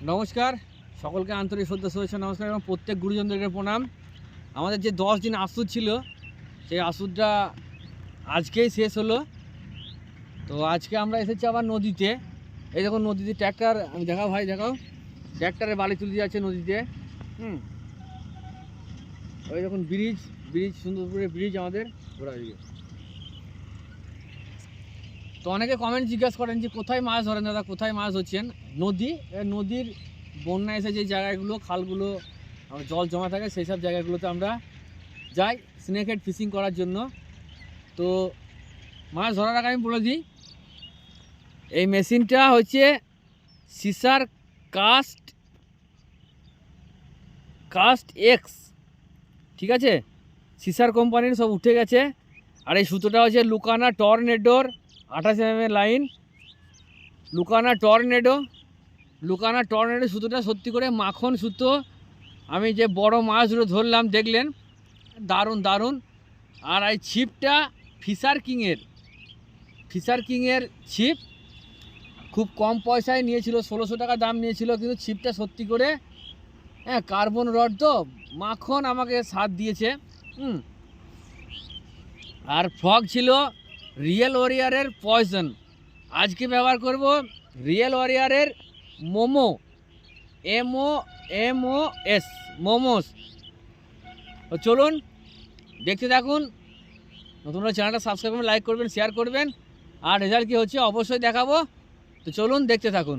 নমস্কার, সকলকে আন্তরিক শ্রদ্ধা শুভেচ্ছা নমস্কার এবং প্রত্যেক গুরুজনদেরকে প্রণাম। আমাদের যে 10 দিন আসুদ ছিল, সেই আসুদটা আজকেই শেষ হলো। তো আজকে আমরা এসেছি আবার নদীতে। এই দেখুন নদীতে ট্র্যাক্টর, আমি দেখাও ভাই দেখাও, ট্র্যাক্টরে বালি তুলে যাচ্ছে নদীতে। ওই দেখুন ব্রিজ, সুন্দরপুরে ব্রিজ আমাদের ঘোরা হয়ে গেছে। তো অনেকে কমেন্ট জিজ্ঞাসা করেন যে কোথায় মাছ ধরেন দাদা, কোথায় মাছ ধরছেন। নদীর বন্যা এসে যে জায়গাগুলো, খালগুলো জল জমা থাকে, সেই সব জায়গাগুলোতে আমরা যাই স্নেক হেড ফিশিং করার জন্য। তো মাছ ধরার আগে আমি বলে দিই, এই মেশিনটা হচ্ছে সিসার কাস্ট এক্স, ঠিক আছে, সিসার কোম্পানির সব উঠে গেছে। আর এই সুতোটা হচ্ছে লুকানা টর্নেডোর 28 mm লাইন, লুকানা টর্নেডো সুতোটা সত্যি করে মাখন সুতো। আমি যে বড় মাছগুলো ধরলাম দেখলেন, দারুণ। আর এই ছিপটা ফিশার কিংয়ের ছিপ, খুব কম পয়সায় নিয়েছিল, 1600 টাকা দাম নিয়েছিল, কিন্তু ছিপটা সত্যি করে কার্বন রড তো মাখন আমাকে সাথ দিয়েছে। আর ফ্রগ ছিল রিয়েল ওয়ারিয়ারের পয়জন। আজকে ব্যবহার করব রিয়েল ওয়ারিয়ারের মোমোস। তো চলুন দেখতে থাকুন। নতুন চ্যানেলটা সাবস্ক্রাইব করবেন, লাইক করবেন, শেয়ার করবেন। আর রেজাল্ট কী হচ্ছে অবশ্যই দেখাবো। তো চলুন দেখতে থাকুন।